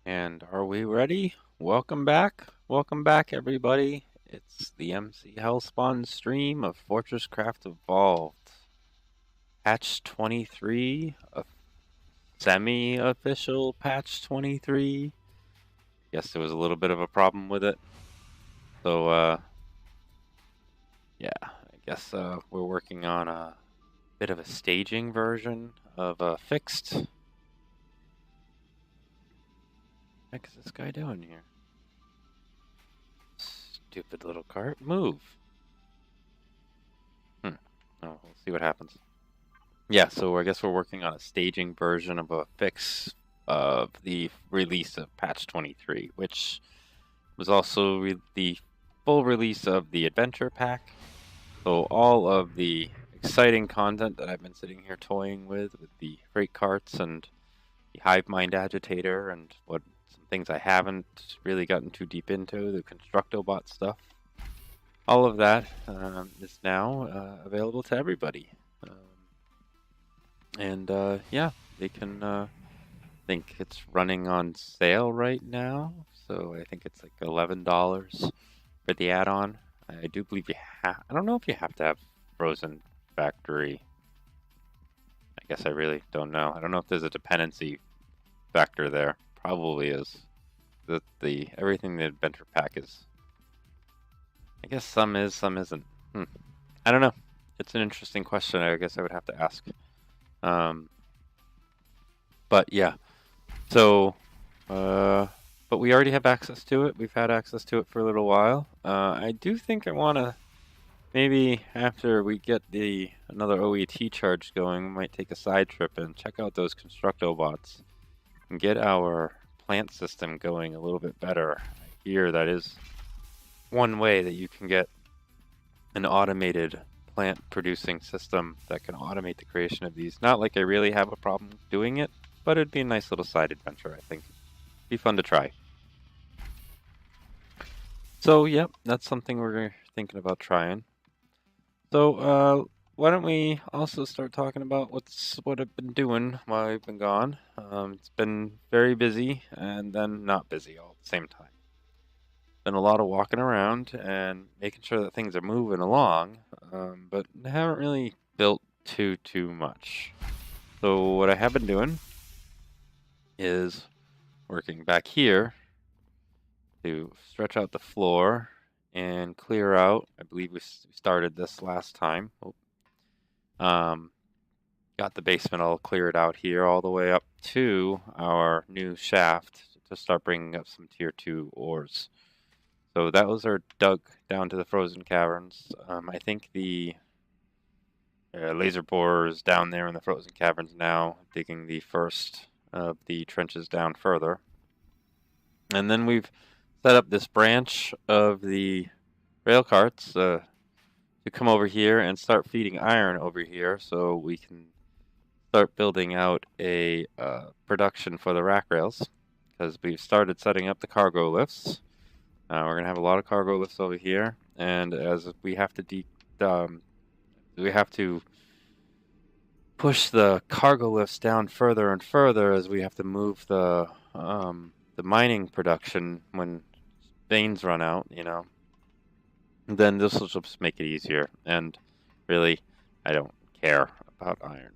And are we ready? Welcome back. Welcome back, everybody. It's the MC Hellspawn stream of FortressCraft Evolved. Patch 23, a semi-official patch 23. Guess there was a little bit of a problem with it. So, yeah, I guess we're working on a bit of a staging version of a fixed. What the heck is this guy doing here? Stupid little cart. Move. Oh, we'll see what happens. Yeah, so I guess we're working on a staging version of a fix of the release of patch 23, which was also the full release of the adventure pack. So all of the exciting content that I've been sitting here toying with the freight carts and the hive mind agitator and some things I haven't really gotten too deep into, the Constructobot stuff. All of that is now available to everybody. Yeah, they can, I think it's running on sale right now. So I think it's like $11 for the add-on. I do believe I don't know if you have to have Frozen Factory. I guess I really don't know. I don't know if there's a dependency factor there. Probably is. Everything in the adventure pack is. I guess some is, some isn't. I don't know. It's an interesting question. I guess I would have to ask. But yeah, so, but we already have access to it. We've had access to it for a little while. I do think I want to, maybe after we get another OET charge going, we might take a side trip and check out those Constructobots and get our plant system going a little bit better. I hear that is one way that you can get an automated plant producing system that can automate the creation of these. Not like I really have a problem doing it, but it'd be a nice little side adventure, I think. Be fun to try. So, yep, that's something we're thinking about trying. So, why don't we also start talking about what I've been doing while I've been gone. It's been very busy and then not busy all at the same time. Been a lot of walking around and making sure that things are moving along, but I haven't really built too much. So what I have been doing is working back here to stretch out the floor and clear out. I believe we started this last time. Got the basement all cleared out here all the way up to our new shaft to start bringing up some tier 2 ores. So that was our dug down to the frozen caverns. I think the laser borer is down there in the frozen caverns now, digging the first of the trenches down further. And then we've set up this branch of the rail carts to come over here and start feeding iron over here so we can start building out a production for the rack rails, because we've started setting up the cargo lifts. We're going to have a lot of cargo lifts over here, and as we have to push the cargo lifts down further and further as we have to move the mining production when veins run out, then this will just make it easier. And really, I don't care about iron.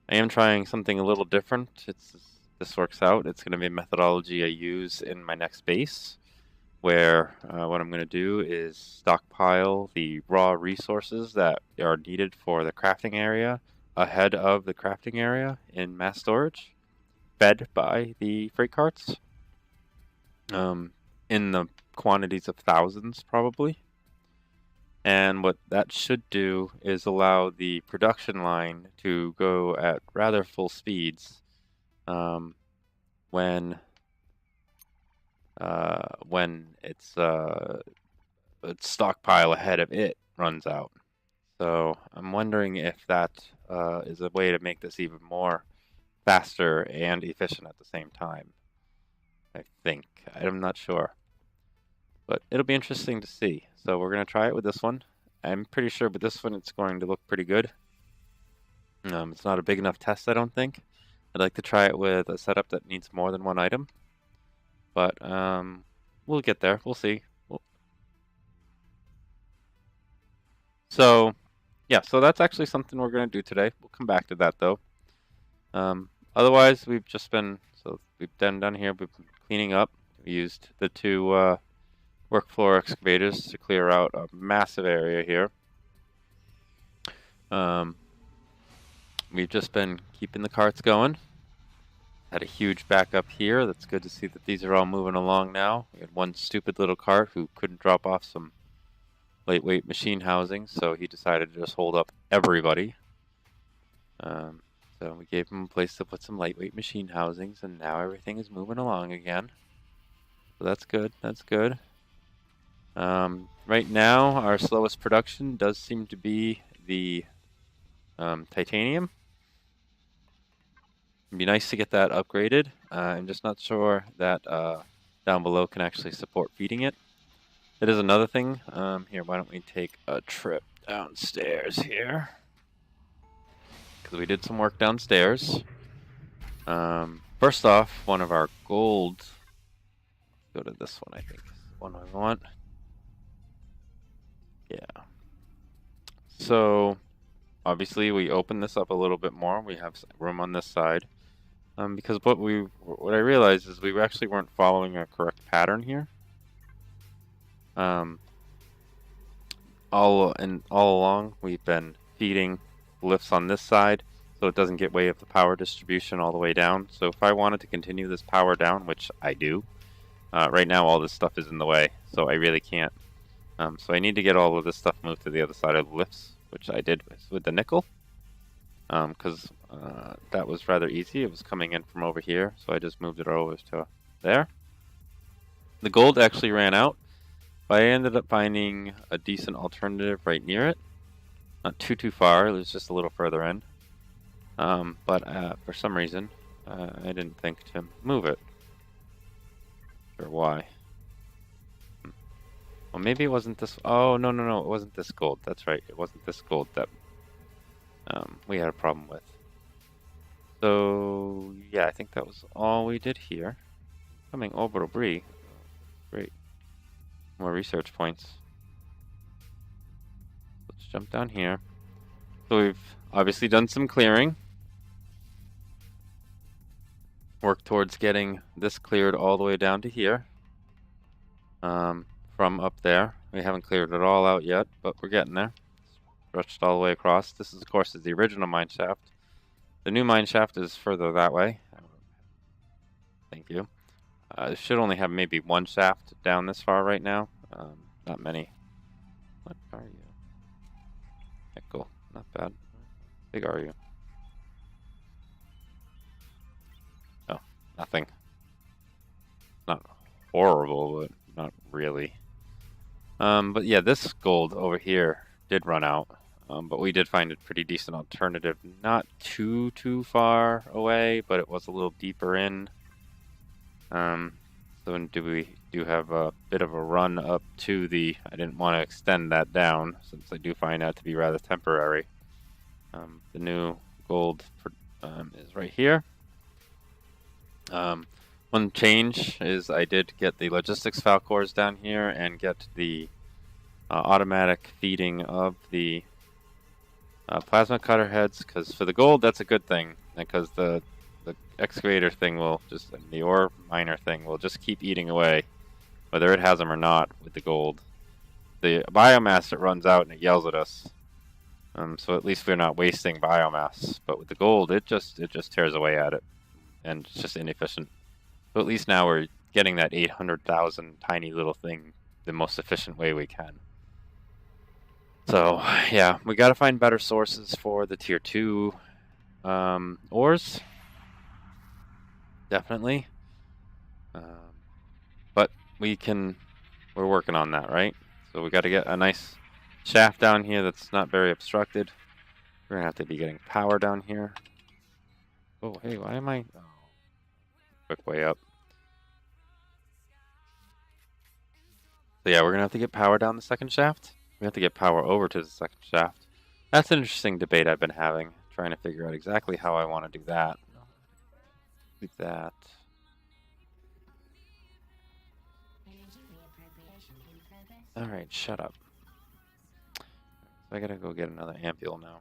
I am trying something a little different. This works out. It's going to be a methodology I use in my next base, where what I'm going to do is stockpile the raw resources that are needed for the crafting area ahead of the crafting area in mass storage, fed by the freight carts, in the quantities of thousands probably. And what that should do is allow the production line to go at rather full speeds when its stockpile ahead of it runs out. So I'm wondering if that is a way to make this even more faster and efficient at the same time. I think. I'm not sure. But it'll be interesting to see. So we're going to try it with this one. I'm pretty sure with this one it's going to look pretty good. It's not a big enough test, I don't think. I'd like to try it with a setup that needs more than one item. but we'll get there. We'll see. So, yeah, so that's actually something we're going to do today. We'll come back to that, though. Otherwise, we've been done here. We've been cleaning up. We used the two work floor excavators to clear out a massive area here. We've just been keeping the carts going. Had a huge backup here. That's good to see that these are all moving along now. We had one stupid little cart who couldn't drop off some lightweight machine housing, so he decided to just hold up everybody. So we gave him a place to put some lightweight machine housings, and now everything is moving along again. So that's good. That's good. Right now, our slowest production does seem to be the titanium. It'd be nice to get that upgraded. I'm just not sure that down below can actually support feeding it. It is another thing. Here, why don't we take a trip downstairs here? Because we did some work downstairs. First off, one of our gold. Go to this one, I think. This is the one I want. Yeah. So, obviously, we open this up a little bit more. We have room on this side. Because what I realized is we actually weren't following a correct pattern here. All along, we've been feeding lifts on this side, so it doesn't get way of the power distribution all the way down. So if I wanted to continue this power down, which I do, right now all this stuff is in the way, so I really can't. So I need to get all of this stuff moved to the other side of the lifts, which I did with the nickel, because that was rather easy. It was coming in from over here, so I just moved it over to there. The gold actually ran out, but I ended up finding a decent alternative right near it. Not too far, it was just a little further in. But for some reason, I didn't think to move it. Not sure why. Well, maybe it wasn't this. Oh, no, it wasn't this gold. That's right, it wasn't this gold that we had a problem with. So, yeah, I think that was all we did here. Coming orbital Bree. Great. More research points. Let's jump down here. So we've obviously done some clearing. Work towards getting this cleared all the way down to here. From up there. We haven't cleared it all out yet, but we're getting there. Stretched all the way across. This is, of course, the original mine shaft. The new mine shaft is further that way. Thank you. It should only have maybe one shaft down this far right now. Not many. What are you? Nickel. Not bad. How big are you? Oh, nothing. Not horrible, but not really. But yeah, this gold over here did run out. But we did find a pretty decent alternative. Not too far away, but it was a little deeper in. So we do have a bit of a run up to the. I didn't want to extend that down since I do find that to be rather temporary. The new gold is right here. One change is I did get the logistics falcors down here and get the automatic feeding of the plasma cutter heads, because for the gold that's a good thing, because the excavator thing will just, and the ore miner thing will just keep eating away, whether it has them or not with the gold. The biomass, it runs out and it yells at us, so at least we're not wasting biomass. But with the gold, it just tears away at it, and it's just inefficient. So at least now we're getting that 800,000 tiny little thing the most efficient way we can. So yeah, we got to find better sources for the tier 2 ores. Definitely. But we're working on that, right? So we got to get a nice shaft down here that's not very obstructed. We're gonna have to be getting power down here. Oh, hey, why am I? Oh, quick way up. So yeah, we're gonna have to get power down the second shaft. We have to get power over to the second shaft. That's an interesting debate I've been having, trying to figure out exactly how I want to do that. Do that. Alright, shut up. So I gotta go get another ambule now.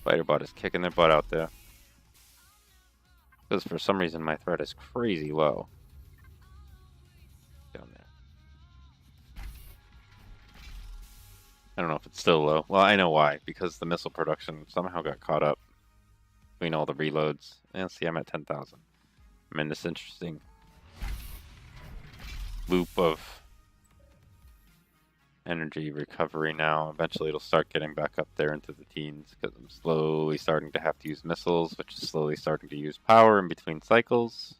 Spider bot is kicking their butt out there. Because for some reason my threat is crazy low. Down there. I don't know if it's still low. Well, I know why. Because the missile production somehow got caught up between all the reloads. And see, I'm at 10,000. I'm in this interesting loop of energy recovery now. Eventually it'll start getting back up there into the teens because I'm slowly starting to have to use missiles, which is slowly starting to use power in between cycles.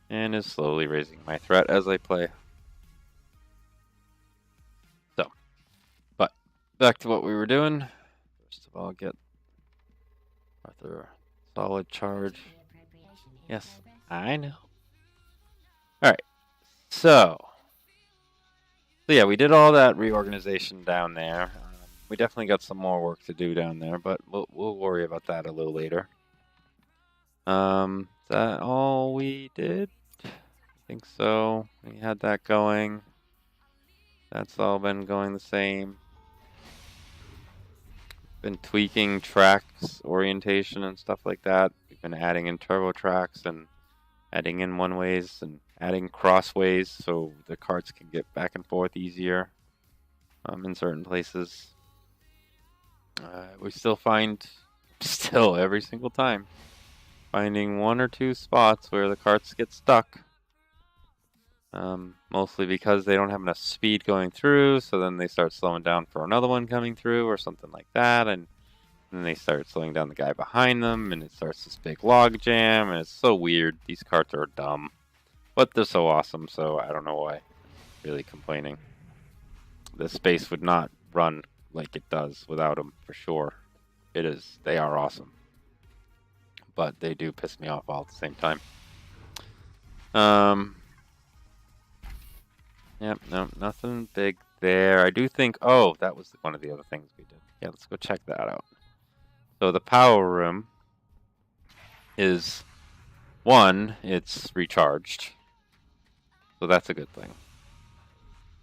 And is slowly raising my threat as I play. So, but back to what we were doing. First of all, get Arthur solid charge. Yes, I know. Alright, so yeah, we did all that reorganization down there. We definitely got some more work to do down there, but we'll worry about that a little later. Is that all we did? I think so. We had that going. That's all been going the same. Been tweaking tracks orientation and stuff like that. We've been adding in turbo tracks and adding in one-ways and adding crossways so the carts can get back and forth easier in certain places. We still every single time, finding one or two spots where the carts get stuck. Mostly because they don't have enough speed going through, so then they start slowing down for another one coming through or something like that, and then they start slowing down the guy behind them, and it starts this big log jam, and it's so weird. These carts are dumb, but they're so awesome, so I don't know why I'm really complaining. The space would not run like it does without them, for sure. They are awesome. But they do piss me off all at the same time. Yep, no, nothing big there. I do think, oh, that was one of the other things we did. Yeah, let's go check that out. So the power room is, it's recharged. So that's a good thing.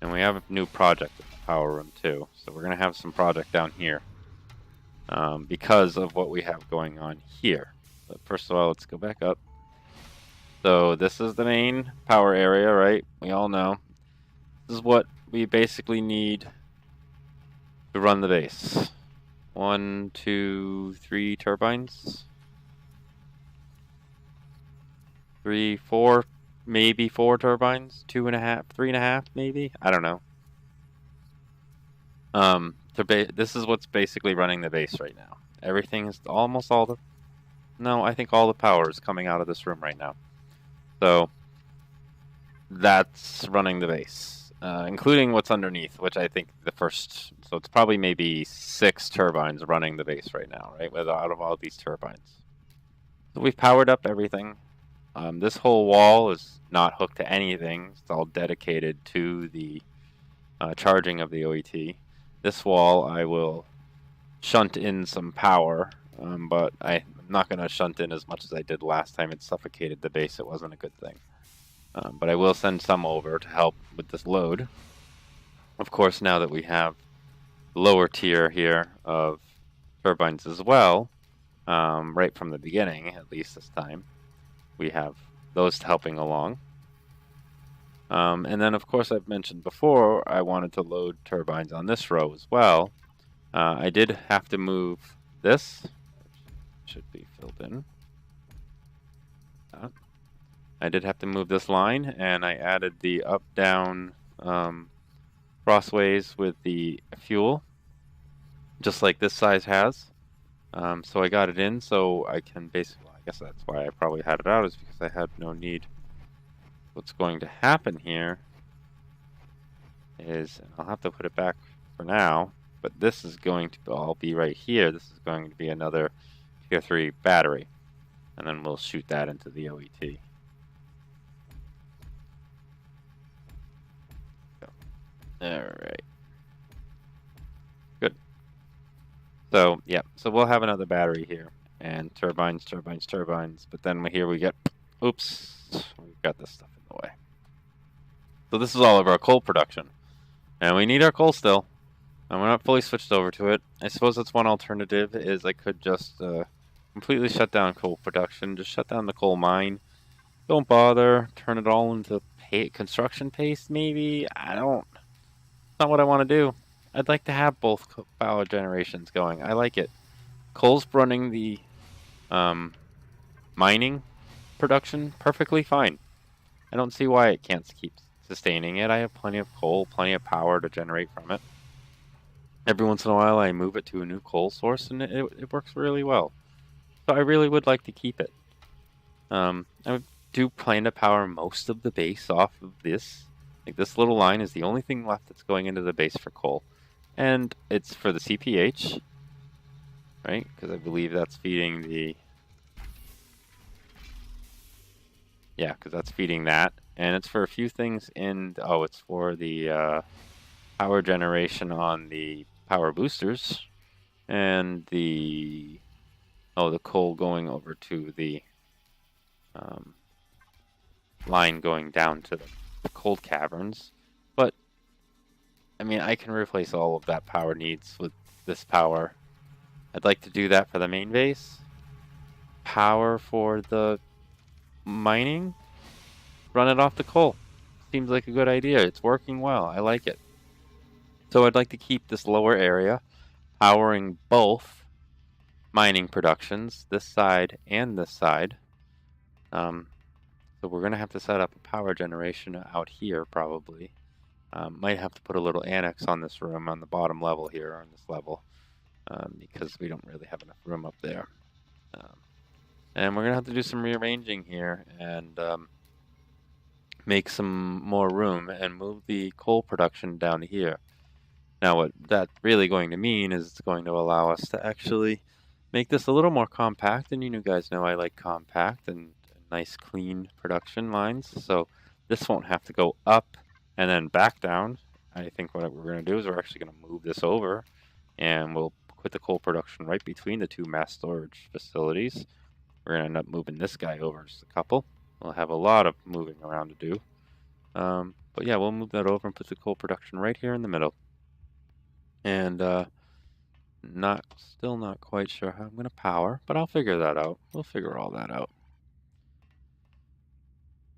And we have a new project at the power room too. So we're going to have some project down here. Because of what we have going on here. But first of all, let's go back up. So this is the main power area, right? We all know. This is what we basically need to run the base. 1, 2, 3 turbines. 3, 4, maybe 4 turbines. 2.5, 3.5, maybe. I don't know. This is what's basically running the base right now. Everything is almost all the. No, I think all the power is coming out of this room right now. So that's running the base, including what's underneath, which I think so it's probably maybe 6 turbines running the base right now, right? Out of all these turbines. So we've powered up everything. This whole wall is not hooked to anything. It's all dedicated to the charging of the OET. This wall I will shunt in some power, but I'm not going to shunt in as much as I did last time. It suffocated the base. It wasn't a good thing. But I will send some over to help with this load. Of course, now that we have lower tier here of turbines as well, right from the beginning, at least this time, we have those helping along. And then, of course, I've mentioned before, I wanted to load turbines on this row as well. I did have to move this, which should be filled in. I did have to move this line, and I added the up-down crossways with the fuel, just like this size has. So I got it in, so I can basically, I guess that's why I probably had it out, is because I had no need. What's going to happen here is, and I'll have to put it back for now, but this is going to all be right here. This is going to be another tier 3 battery, and then we'll shoot that into the OET. Alright. Good. So, yeah, so we'll have another battery here, and turbines, but then here we get, oops, we've got this stuff in the way. So this is all of our coal production. And we need our coal still. And we're not fully switched over to it. I suppose that's one alternative, is I could just completely shut down coal production. Just shut down the coal mine. Don't bother. Turn it all into construction paste, maybe? I don't... It's not what I want to do. I'd like to have both power generations going. I like it. Coal's running the mining production perfectly fine. I don't see why it can't keep sustaining it. I have plenty of coal, plenty of power to generate from it. Every once in a while I move it to a new coal source and it works really well. So I really would like to keep it. I do plan to power most of the base off of this. Like, this little line is the only thing left that's going into the base for coal. And it's for the CPH, right? Because I believe that's feeding the... Yeah, because that's feeding that. And it's for a few things in... Oh, it's for the power generation on the power boosters. And the... Oh, the coal going over to the line going down to the cold caverns. But, I mean, I can replace all of that power needs with this power. I'd like to do that for the main base. Power for the mining. Run it off the coal. Seems like a good idea. It's working well. I like it. So I'd like to keep this lower area powering both mining productions, this side and this side. So we're going to have to set up a power generation out here, probably. Might have to put a little annex on this room on the bottom level here, on this level, because we don't really have enough room up there. And we're going to have to do some rearranging here and make some more room and move the coal production down here. Now, what that's really going to mean is it's going to allow us to actually make this a little more compact. And you guys know I like compact and nice clean production lines, so this won't have to go up and then back down. I think what we're going to do is we're actually going to move this over and we'll put the coal production right between the two mass storage facilities. We're going to end up moving this guy over just a couple. We'll have a lot of moving around to do. But yeah, we'll move that over and put the coal production right here in the middle. And still not quite sure how I'm going to power, but I'll figure that out. We'll figure all that out.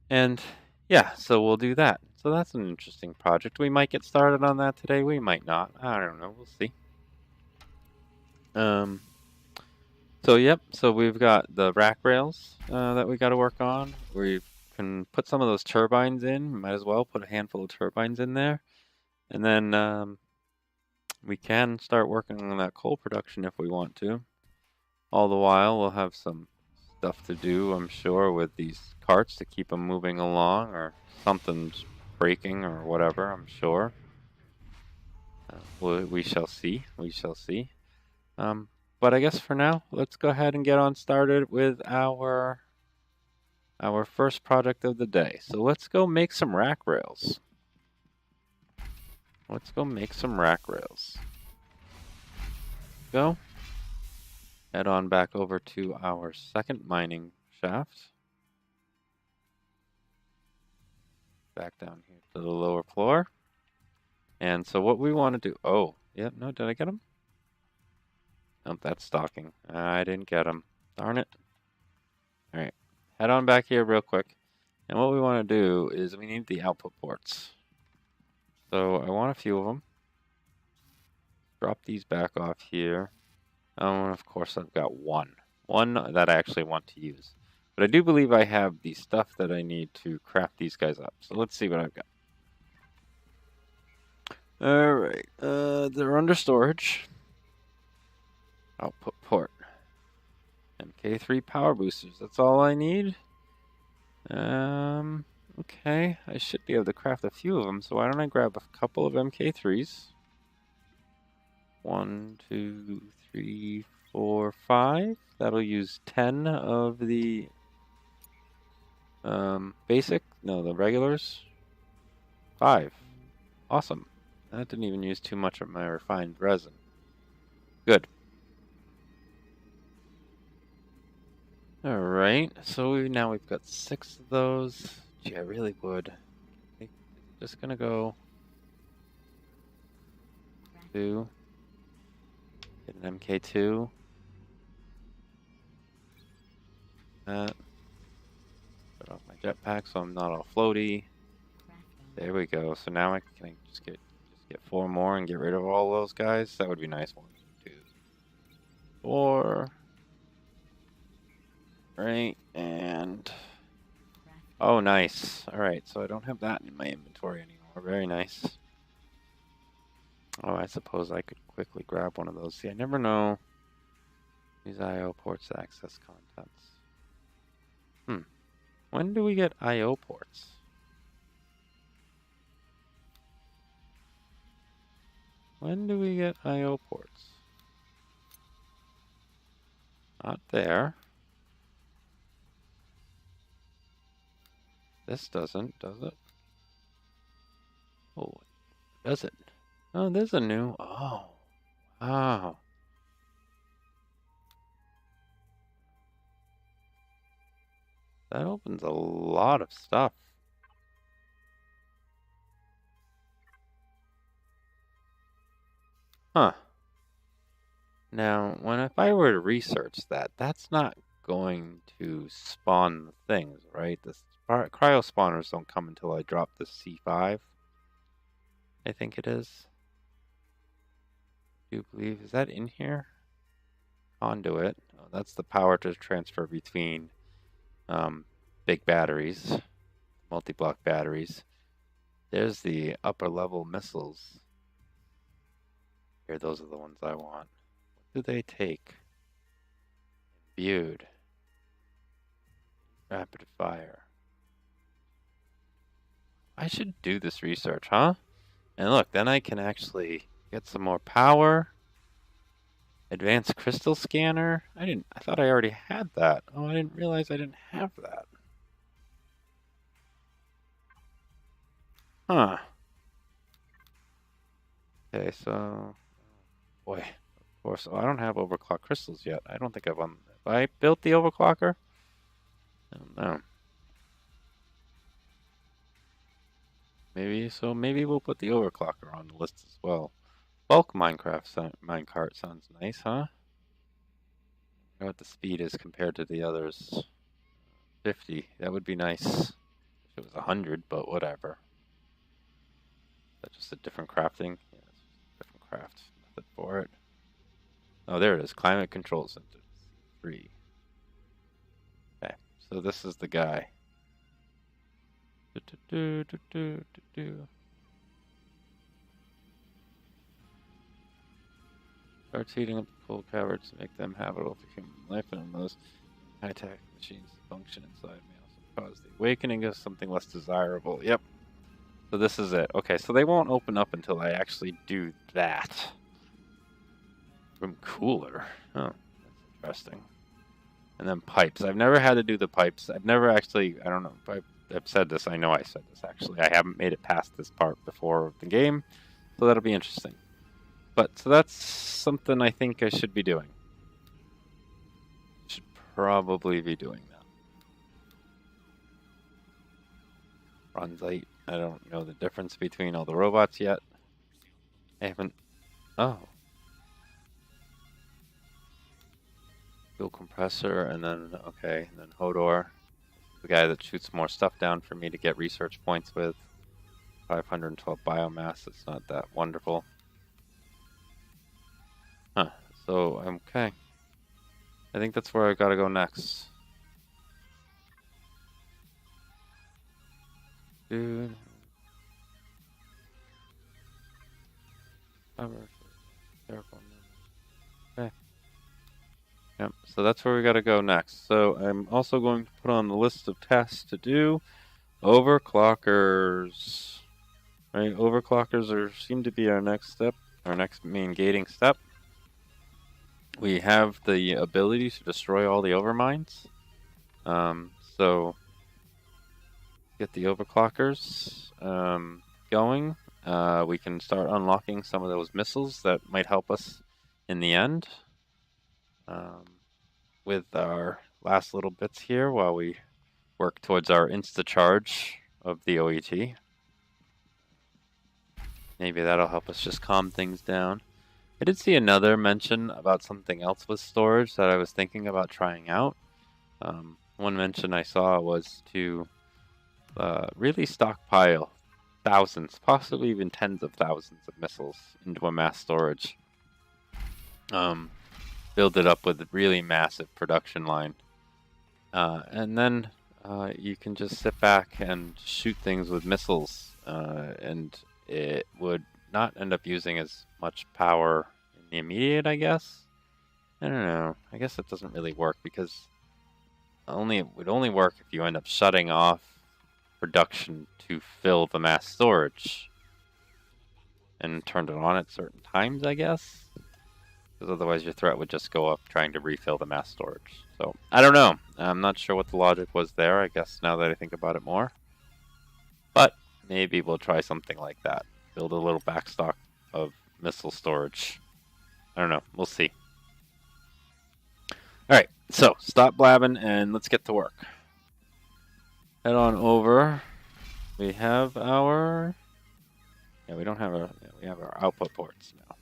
And yeah, so we'll do that. So that's an interesting project. We might get started on that today. We might not. I don't know. We'll see. So yep. So we've got the rack rails that we got to work on. We can put some of those turbines in. Might as well put a handful of turbines in there. And then we can start working on that coal production if we want to. All the while, we'll have some stuff to do, I'm sure, with these carts to keep them moving along, or something's breaking or whatever, I'm sure. We shall see. We shall see. But I guess for now, let's go ahead and get on started with our first project of the day. So let's go make some rack rails. Let's go make some rack rails. Go. Head on back over to our second mining shaft. Back down here to the lower floor. And so what we want to do... Oh, yeah, no, did I get him? Nope, that's stalking. I didn't get him. Darn it. Alright, head on back here real quick. And what we want to do is we need the output ports. So I want a few of them. Drop these back off here. And of course I've got one that I actually want to use. But I do believe I have the stuff that I need to craft these guys up. So let's see what I've got. Alright, they're under storage. Output port. MK3 power boosters, that's all I need. Okay, I should be able to craft a few of them, so why don't I grab a couple of MK3s. 1, 2, 3, 4, 5. That'll use 10 of the the regulars. 5. Awesome. That didn't even use too much of my refined resin. Good. Alright, so now we've got 6 of those. Gee, I really would. just gonna go 2, get an MK2. That. Put off my jetpack so I'm not all floaty. There we go. So now I can just get 4 more and get rid of all those guys. That would be nice. 1, 2, 4. Right, and oh, nice. All right, so I don't have that in my inventory anymore. Very nice. Oh, I suppose I could quickly grab one of those. See, I never know. These I/O ports access contents. When do we get I/O ports? When do we get I/O ports? Not there. This doesn't, does it? Oh, does it? Oh, there's a new. Oh, wow. That opens a lot of stuff. Huh. Now, if I were to research that, that's not going to spawn the things, right? The cryo spawners don't come until I drop the C5. I think it is. Do you believe, is that in here? Conduit. Oh, that's the power to transfer between big batteries, multi-block batteries. There's the upper level missiles. Here, those are the ones I want. What do they take? Imbued. Rapid fire. I should do this research, huh? And look, then I can actually get some more power. Advanced crystal scanner. I thought I already had that. Oh, I didn't realize I didn't have that. Huh. Okay, so boy, of course. Oh, I don't have overclock crystals yet. I don't think have I built the overclocker? I don't know. Maybe we'll put the overclocker on the list as well. Bulk minecart sounds nice, huh? I wonder what the speed is compared to the others. 50. That would be nice. If it was 100, but whatever. Is that just a different crafting? Yeah, it's just a different craft method for it. Oh, there it is. Climate control center 3. Okay, so this is the guy. Starts heating up the coal caverns to make them habitable for human life, and those high-tech machines that function inside may also cause the awakening of something less desirable. Yep. So this is it. Okay, so they won't open up until I actually do that. Room cooler. Oh, that's interesting. And then pipes. I've never had to do the pipes. I've never actually, I don't know if I've said this. I know I said this actually. I haven't made it past this part before the game, so that'll be interesting. But, so that's something I think I should be doing. Should probably be doing that. Runs late. I don't know the difference between all the robots yet. I haven't. Oh. Fuel compressor, and then, okay, and then Hodor. The guy that shoots more stuff down for me to get research points with. 512 biomass. It's not that wonderful. Huh. So, okay. I think that's where I gotta go next. Dude. Okay. Yep, so that's where we gotta go next. So I'm also going to put on the list of tasks to do overclockers. Right, overclockers seem to be our next step, our next main gating step. We have the ability to destroy all the overmines. So get the overclockers going. We can start unlocking some of those missiles that might help us in the end. With our last little bits here while we work towards our insta-charge of the OET. Maybe that'll help us just calm things down. I did see another mention about something else with storage that I was thinking about trying out. One mention I saw was to really stockpile thousands, possibly even tens of thousands of missiles into a mass storage. Build it up with a really massive production line. And then you can just sit back and shoot things with missiles, and it would not end up using as much power in the immediate, I guess. I don't know. I guess it doesn't really work because it would only work if you end up shutting off production to fill the mass storage and turned it on at certain times, I guess. Because otherwise your threat would just go up trying to refill the mass storage. So, I don't know. I'm not sure what the logic was there, I guess, now that I think about it more. But maybe we'll try something like that. Build a little backstock of missile storage. I don't know. We'll see. Alright, so stop blabbing and let's get to work. Head on over. We have our... Yeah, we don't have our... Yeah, we have our output ports now.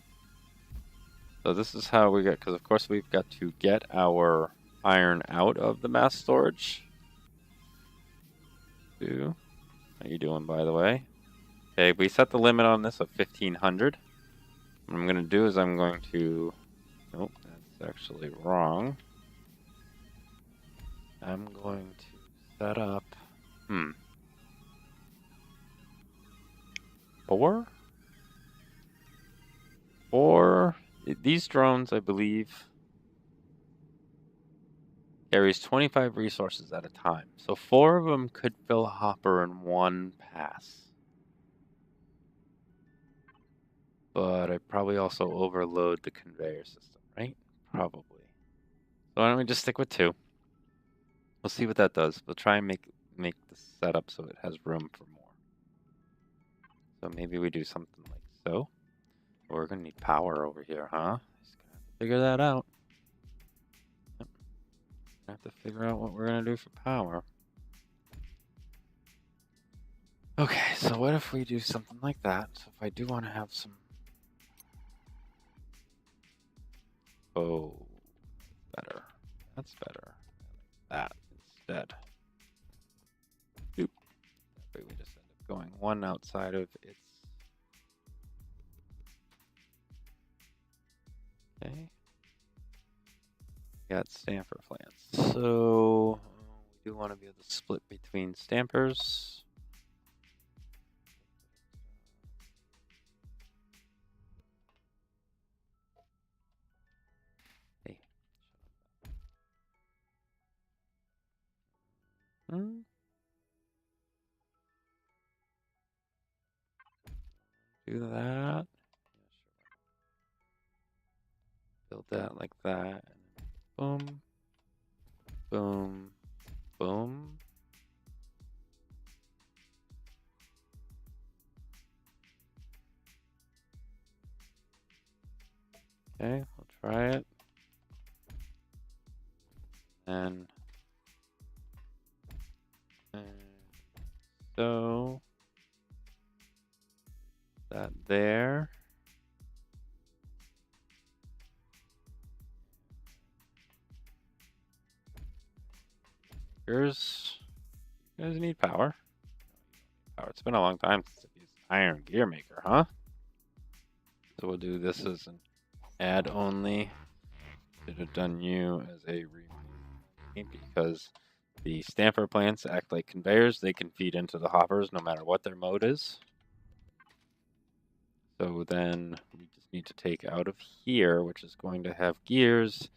So this is how we get... Because of course we've got to get our iron out of the mass storage. How you doing, by the way? Okay, we set the limit on this of 1500. What I'm going to do is I'm going to... Nope, that's actually wrong. I'm going to set up... Four? These drones, I believe, carries 25 resources at a time. So 4 of them could fill a hopper in one pass. But I probably also overload the conveyor system, right? Probably. So why don't we just stick with 2? We'll see what that does. We'll try and make the setup so it has room for more. So maybe we do something like so. We're gonna need power over here, huh? Just gonna have to figure that out. Yep. Have to figure out what we're gonna do for power. Okay, so what if we do something like that? So if I do want to have some... Oh, better. That's better. That instead. Oop. That way we just end up going one outside of its... Okay. Got stamper plants. So we do want to be able to split between stampers. Hey. Do that. Build that like that. Boom. Boom. Boom. Okay, we'll try it. And so that there. You guys need power. It's been a long time since I've used an iron gear maker, huh? So we'll do this as an add only. Should have done you as a repeat because the stamper plants act like conveyors. They can feed into the hoppers no matter what their mode is. So then we just need to take out of here, which is going to have gears,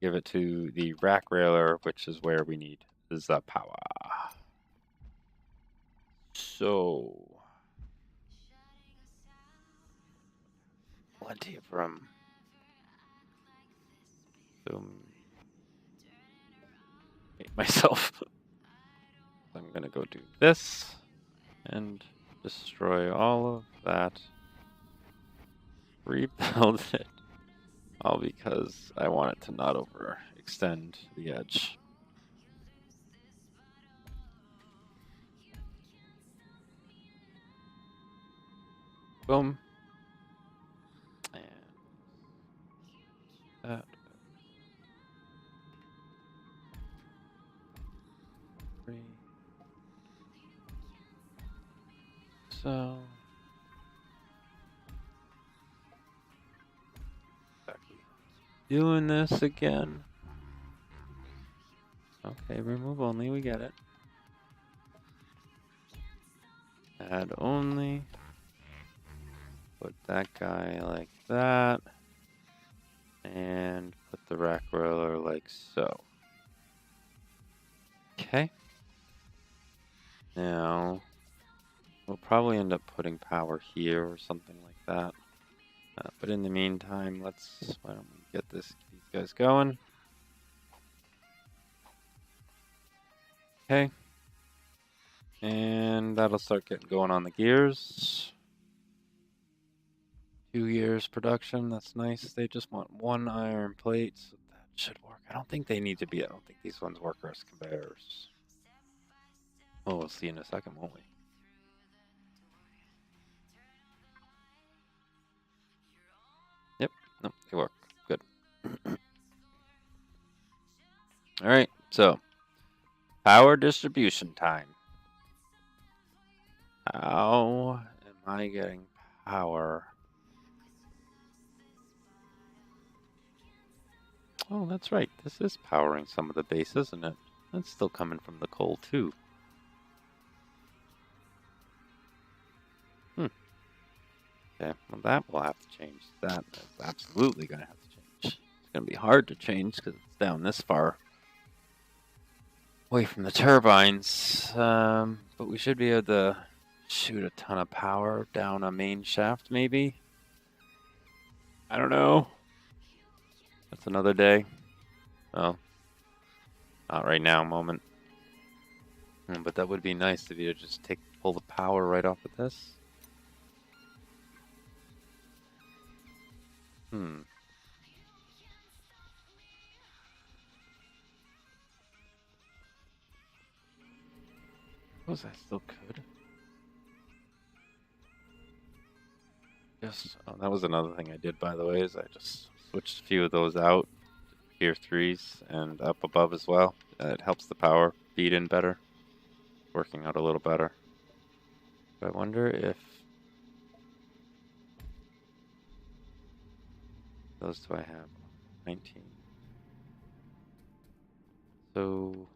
give it to the rack railer, which is where we need the power. So plenty of room. So hate myself. I'm gonna go do this and destroy all of that. Rebuild it. All because I want it to not overextend the edge. Boom. And that. Three. So. Exactly. Doing this again. Okay, remove only, we get it. Add only. Put that guy like that. And put the rack roller like so. Okay. Now, we'll probably end up putting power here or something like that. But in the meantime, why don't we get these guys going? Okay. And that'll start getting going on the gears. 2 years production, that's nice. They just want 1 iron plate, so that should work. I don't think these ones work as conveyors. Oh, we'll see in a second, won't we? Yep, nope, they work. Good. Alright, so power distribution time. How am I getting power? Oh, that's right. This is powering some of the base, isn't it? That's still coming from the coal, too. Okay, well that will have to change. That is absolutely going to have to change. It's going to be hard to change because it's down this far away from the turbines. But we should be able to shoot a ton of power down a main shaft, maybe? I don't know. That's another day. Oh, not right now, moment. But that would be nice if you just pull the power right off of this. Suppose I still could. Oh, that was another thing I did, by the way, is I just switched a few of those out. Tier 3s and up above as well. It helps the power feed in better. Working out a little better. I wonder if those do I have? 19. So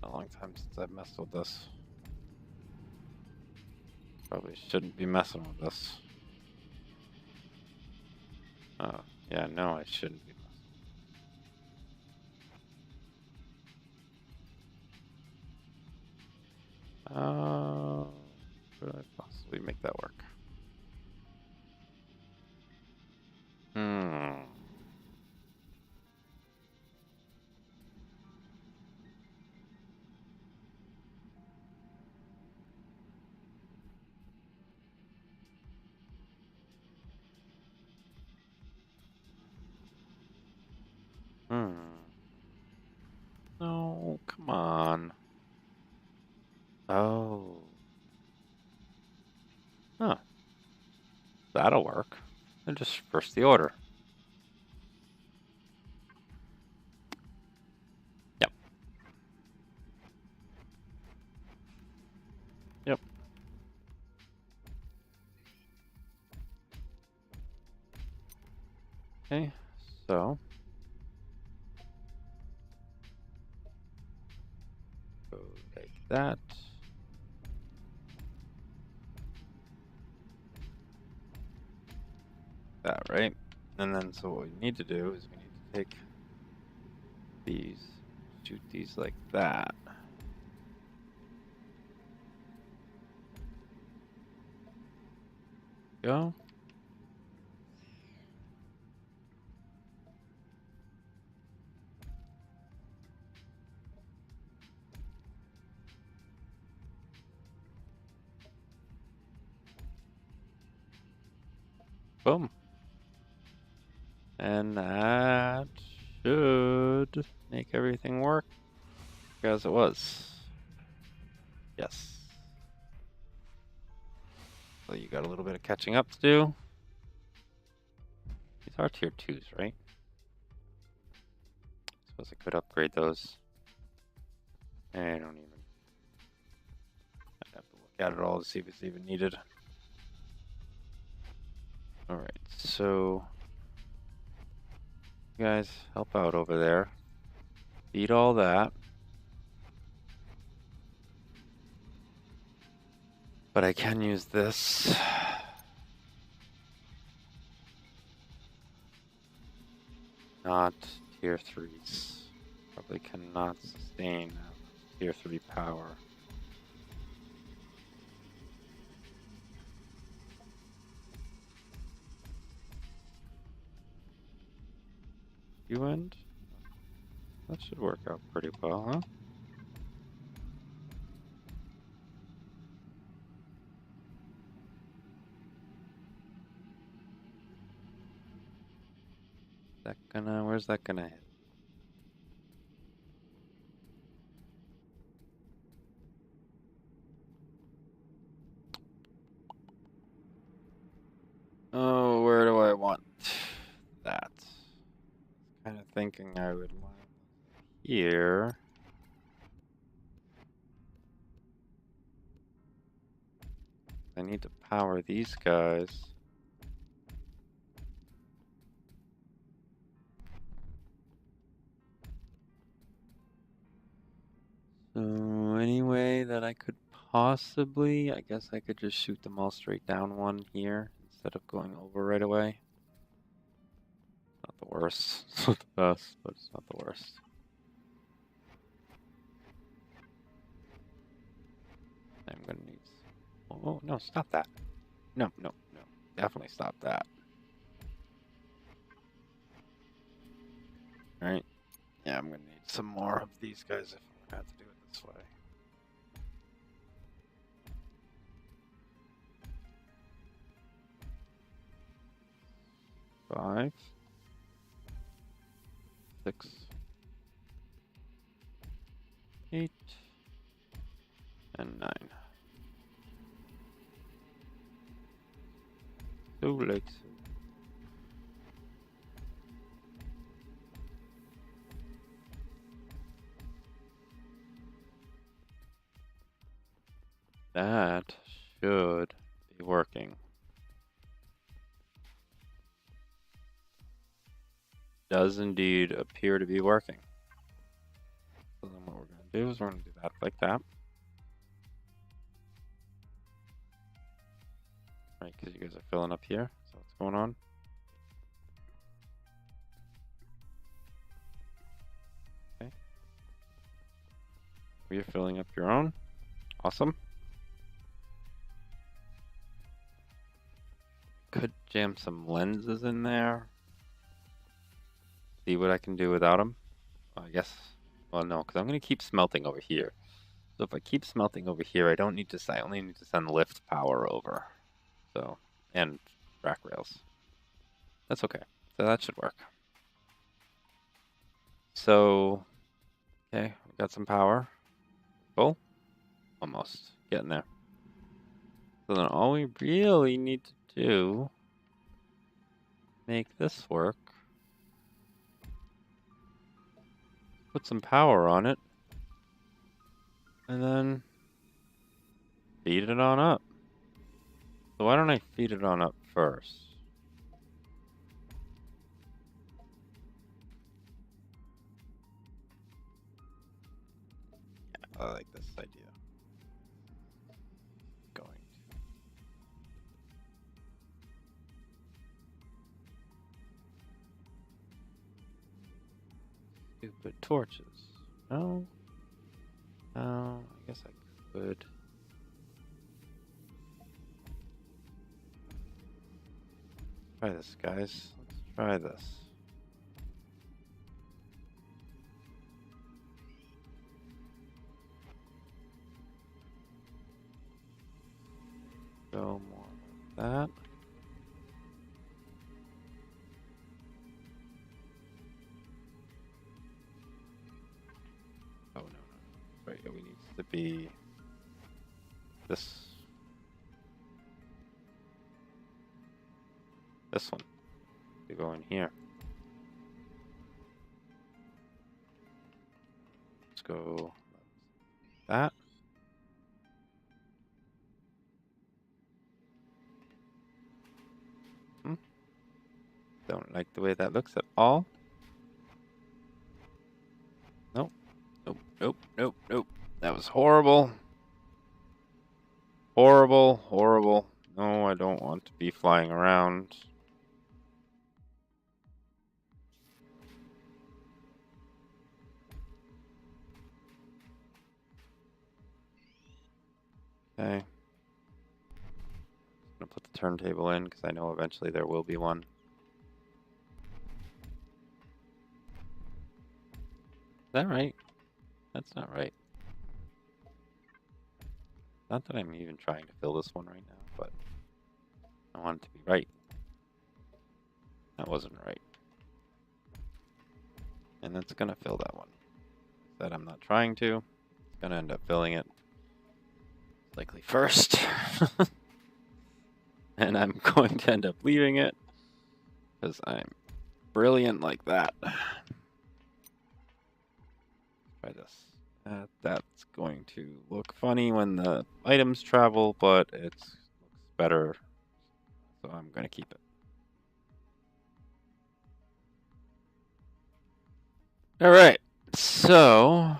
a long time since I've messed with this. Probably shouldn't be messing with this. Oh, yeah, no, I shouldn't be messing. Could I possibly make that work? No, come on. Oh. Huh. That'll work. And just first the order. Yep. Yep. Okay, so go like that. That, right? And then, so what we need to do is we need to take these, shoot these like that. Go. Boom. And that should make everything work as it was. Yes. So you got a little bit of catching up to do. These are tier 2s, right? Suppose I could upgrade those. I don't even. I'd have to look at it all to see if it's even needed. Alright, so you guys help out over there. Beat all that. But I can use this. Not tier 3s. Probably cannot sustain tier 3 power. You end? That should work out pretty well, huh? Where's that gonna hit? Oh, where do I want that? Kind of thinking I would want here. I need to power these guys. So any way that I could possibly, I guess I could just shoot them all straight down one here instead of going over right away. Not the worst. It's not the best, but it's not the worst. I'm gonna need. Oh no! Stop that! No! Definitely stop that. All right. Yeah, I'm gonna need some more of these guys if I'm gonna have to do it this way. Five, 6, 8, and 9. Too late. That should be working. Does indeed appear to be working. So then what we're going to do is we're going to do that like that. Right, because you guys are filling up here. So what's going on? Okay. You're filling up your own. Awesome. Could jam some lenses in there. See what I can do without them. I guess. Well, no, because I'm going to keep smelting over here. So if I keep smelting over here, I only need to send lift power over. So, and rack rails. That's okay. So that should work. So, okay, we got some power. Cool. Almost getting there. So then all we really need to do, make this work, put some power on it, and then feed it on up. So why don't I feed it on up first? Yeah, I like this idea. Going to. Stupid torches. No. No, I guess I could. Try this, guys. Let's try this. Go more like that. be this one. We go in here. Let's go that. Don't like the way that looks at all. Nope. Nope. Nope. Nope. Nope. That was horrible. Horrible. Horrible. No, I don't want to be flying around. Okay. I'm gonna put the turntable in because I know eventually there will be one. Is that right? That's not right. Not that I'm even trying to fill this one right now, but I want it to be right. That wasn't right. And that's gonna fill that one. That I'm not trying to. It's gonna end up filling it. Likely first. And I'm going to end up leaving it because I'm brilliant like that. Try this. That's going to look funny when the items travel, but it looks better, so I'm going to keep it. All right, so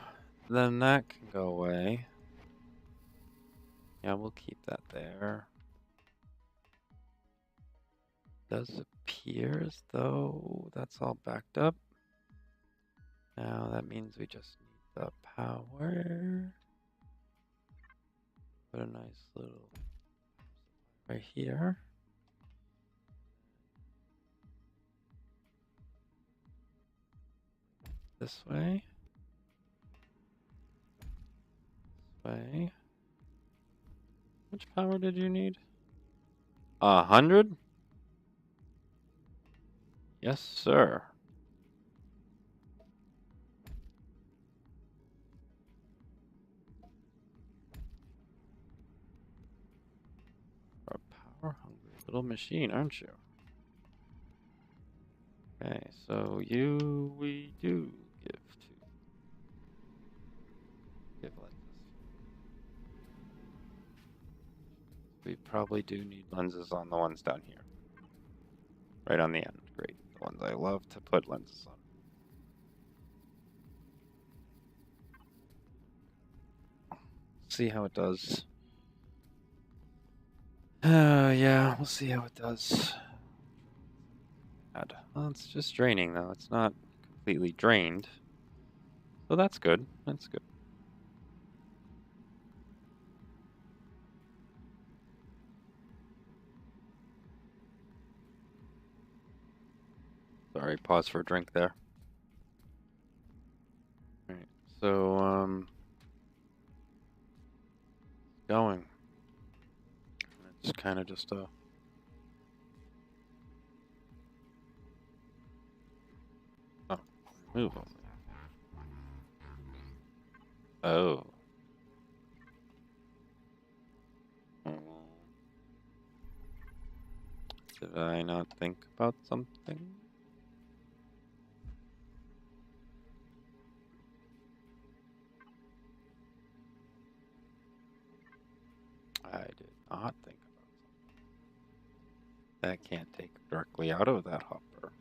then that can go away. Yeah, we'll keep that there. Does appear as though that's all backed up. Now that means we just need the power. Put a nice little right here. This way. This way. Which power did you need? 100? Yes, sir. You're a power-hungry little machine, aren't you? Okay, so you we do give to. Give lenses. We probably do need lenses on the ones down here. Right on the end. Great. The ones I love to put lenses on. See how it does. Yeah, we'll see how it does. Well, it's just draining, though. It's not completely drained. So that's good. That's good. Sorry, pause for a drink there. Alright, so, going. It's kind of just a... Oh, move them. Oh. Did I not think about something? I did not think about something. That can't take directly out of that hopper.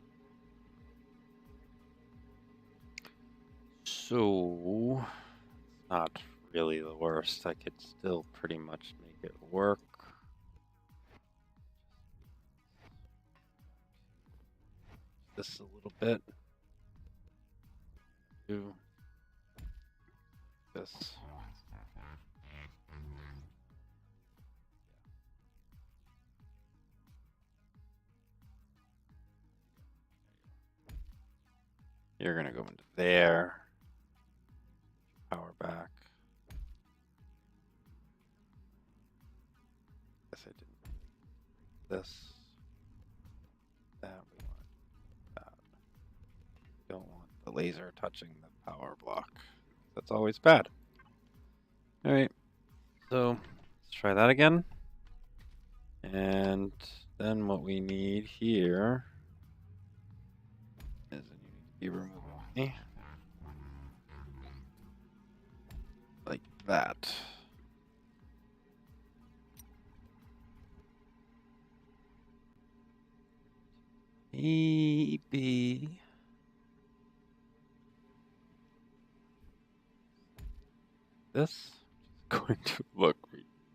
So, it's not really the worst. I could still pretty much make it work. This a little bit. Do this. You're gonna go into there. Power back. Guess I didn't. This. That we want. That. Don't want the laser touching the power block. That's always bad. All right, so let's try that again. And then what we need here is you need to be removing like that. Maybe this is going to look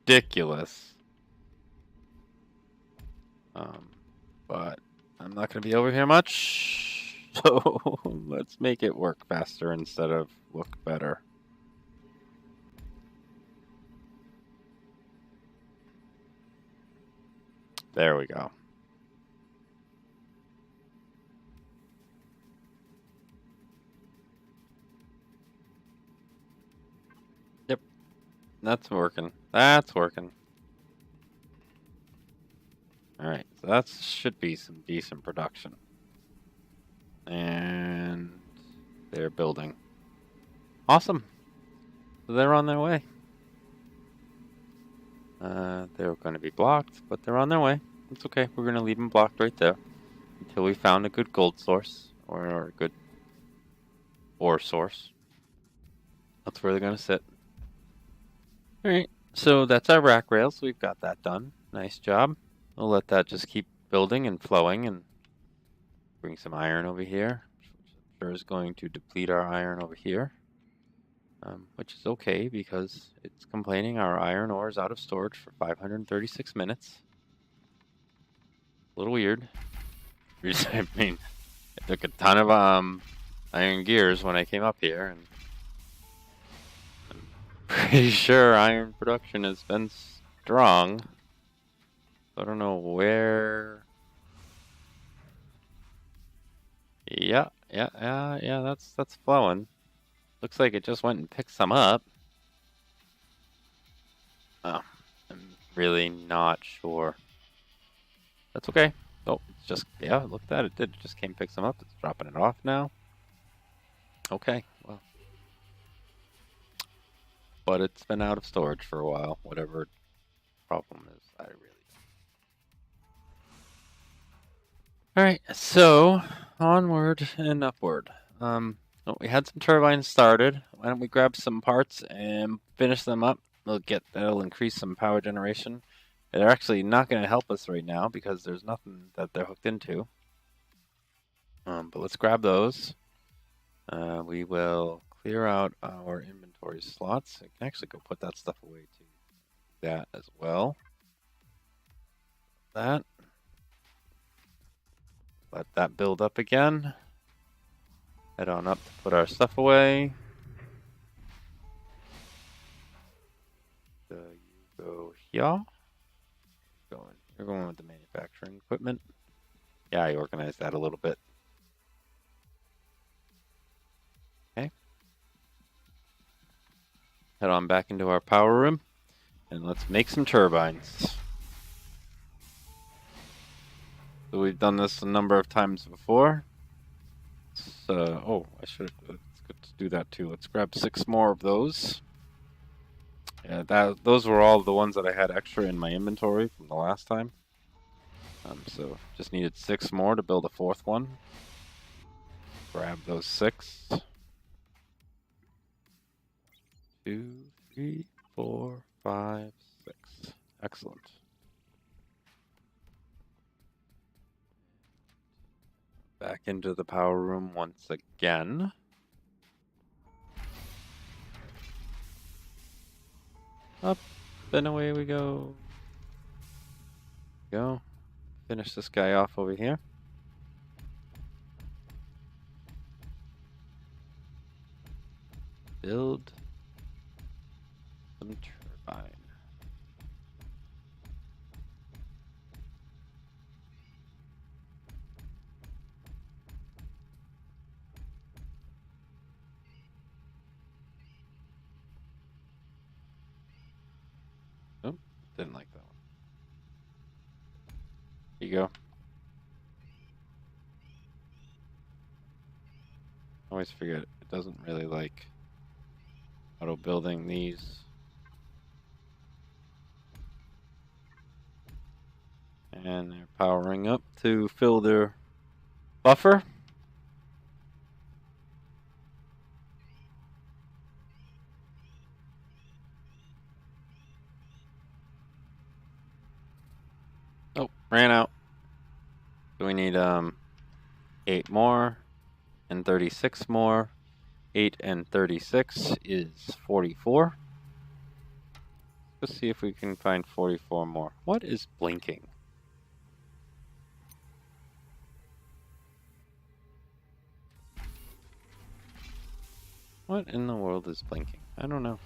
ridiculous. But I'm not going to be over here much, so let's make it work faster instead of look better. There we go. Yep, that's working. That's working. All right, so that should be some decent production. And they're building. Awesome. So they're on their way. They're going to be blocked, but they're on their way. It's okay. We're going to leave them blocked right there until we found a good gold source or a good ore source. That's where they're going to sit. All right. So that's our rack rails. We've got that done. Nice job. We'll let that just keep building and flowing and bring some iron over here, which I'm sure is going to deplete our iron over here. Which is okay because it's complaining our iron ore is out of storage for 536 minutes. A little weird. I mean, I took a ton of iron gears when I came up here, and I'm pretty sure iron production has been strong. I don't know where. Yeah, that's flowing. Looks like it just went and picked some up. Oh, I'm really not sure. That's okay. Oh, it's just, yeah, look at that. It did. It just came pick some up. It's dropping it off now. Okay, well. But it's been out of storage for a while. Whatever problem is, I really don't. Alright, so onward and upward. We had some turbines started. Why don't we grab some parts and finish them up? That'll increase some power generation. They're actually not going to help us right now because there's nothing that they're hooked into. But let's grab those. We will clear out our inventory slots. I can actually go put that stuff away too. That as well. That. Let that build up again. Head on up to put our stuff away. So you go here. You're going with the manufacturing equipment. Yeah, I organized that a little bit. Okay. Head on back into our power room, and let's make some turbines. So we've done this a number of times before. Oh, it's good to do that too. Let's grab 6 more of those. Yeah, those were all the ones that I had extra in my inventory from the last time. So just needed 6 more to build a 4th one. Grab those 6. 2, 3, 4, 5, 6. Excellent. Back into the power room once again. Up and away we go. Finish this guy off over here. Build some turbine. Oh, didn't like that one. Here you go. I always forget it doesn't really like auto building these And they're powering up to fill their buffer. Oh, ran out. So we need 8 more and 36 more. 8 and 36 is 44. Let's see if we can find 44 more. What is blinking? What in the world is blinking? I don't know.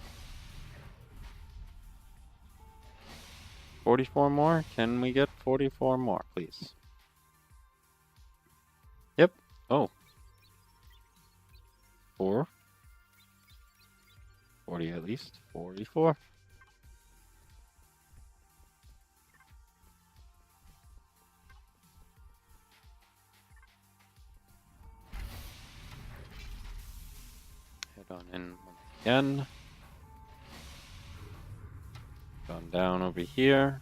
44 more? Can we get 44 more, please? Yep. Oh. 4. 40 at least. 44. Head on in once again. Gone down over here.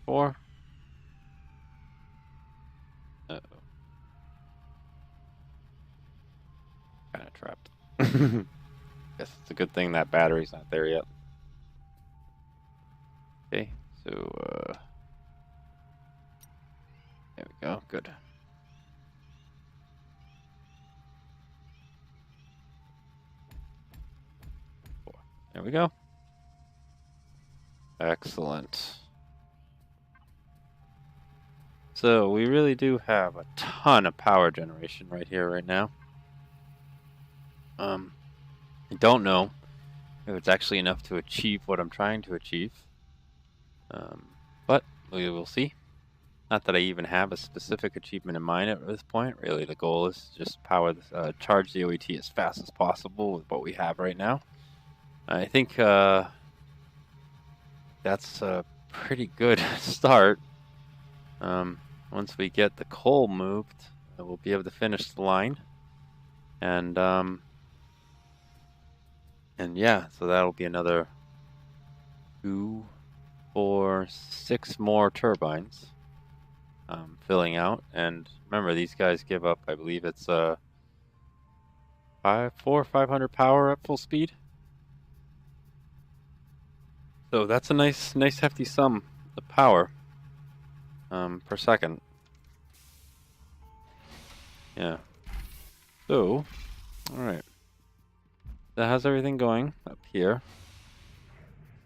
Four. Uh-oh. Kind of trapped. Guess it's a good thing that battery's not there yet. Okay, so there we go. Good. There we go. Excellent. So we really do have a ton of power generation right here, right now. I don't know if it's actually enough to achieve what I'm trying to achieve. But we will see. Not that I even have a specific achievement in mind at this point. Really, the goal is to just charge the OET as fast as possible with what we have right now. I think that's a pretty good start. Once we get the coal moved, we'll be able to finish the line. And yeah, so that'll be another 2, 4, 6 more turbines filling out. And remember, these guys give up, I believe it's 500 power at full speed. So that's a nice hefty sum of power per second. Yeah. So, all right. That has everything going up here.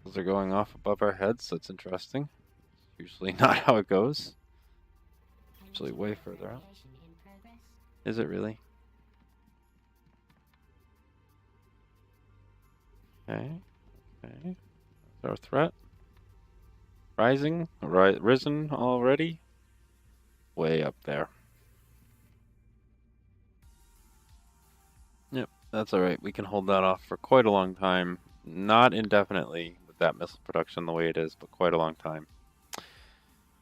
Those are going off above our heads, so it's interesting. Usually not how it goes. Usually way further out. Is it really? Okay. Okay. That's our threat. Rising? Risen already? Way up there. Yep, that's alright. We can hold that off for quite a long time. Not indefinitely with that missile production the way it is, but quite a long time.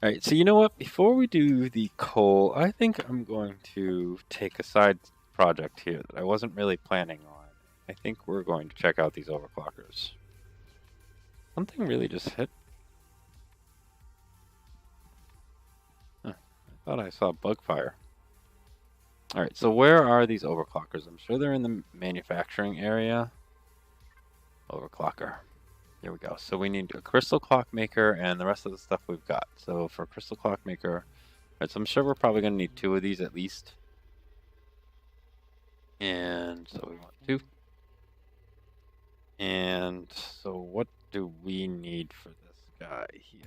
Alright, so you know what? Before we do the coal, I think I'm going to take a side project here that I wasn't really planning on. I think we're going to check out these overclockers. Something really just hit. Huh, I thought I saw bug fire. Alright, so where are these overclockers? I'm sure they're in the manufacturing area. Overclocker. Here we go. So we need a crystal clock maker and the rest of the stuff we've got. So for crystal clock maker, right, so I'm sure we're probably going to need 2 of these at least. And so we want 2. And so what do we need for this guy here?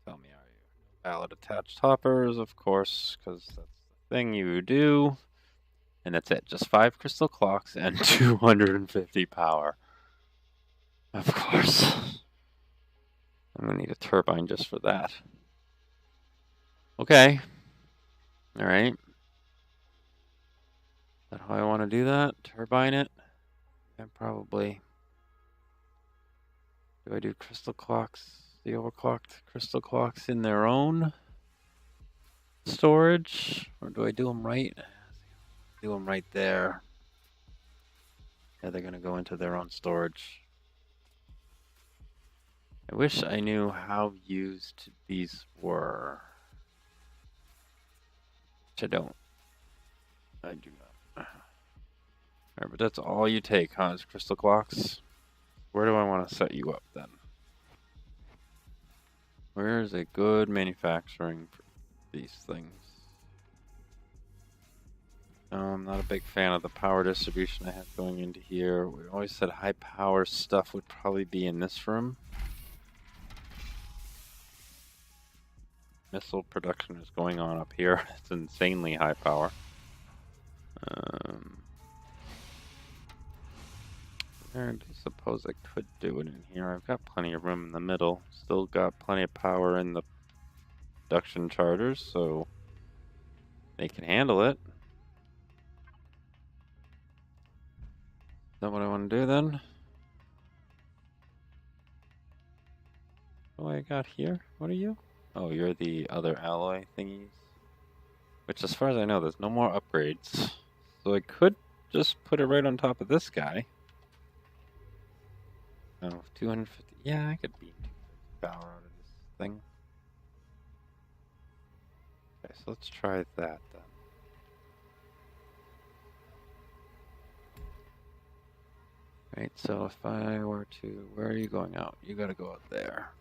Tell me, are you? Valid attached hoppers, of course, because that's the thing you do. And that's it. Just 5 crystal clocks and 250 power. Of course. I'm going to need a turbine just for that. Okay. Alright. Is that how I want to do that? Turbine it? And probably... Do I do crystal clocks? The overclocked crystal clocks in their own storage? Or do I do them right? Do them right there. Yeah, they're gonna go into their own storage. I wish I knew how used these were. Which I don't. I do not. Alright, but that's all you take, huh? Is crystal clocks? Where do I want to set you up then? Where is a good manufacturing for these things? No, I'm not a big fan of the power distribution I have going into here. We always said high power stuff would probably be in this room. Missile production is going on up here. It's insanely high power. I suppose I could do it in here. I've got plenty of room in the middle. Still got plenty of power in the production charters, so they can handle it. Is that what I want to do then? What do I got here? What are you? Oh, you're the other alloy thingies. Which, as far as I know, there's no more upgrades. So I could just put it right on top of this guy. Oh, 250. Yeah, I could beat 250 power out of this thing. Okay, so let's try that then. Right, so if I were to... Where are you going out? You gotta go out there.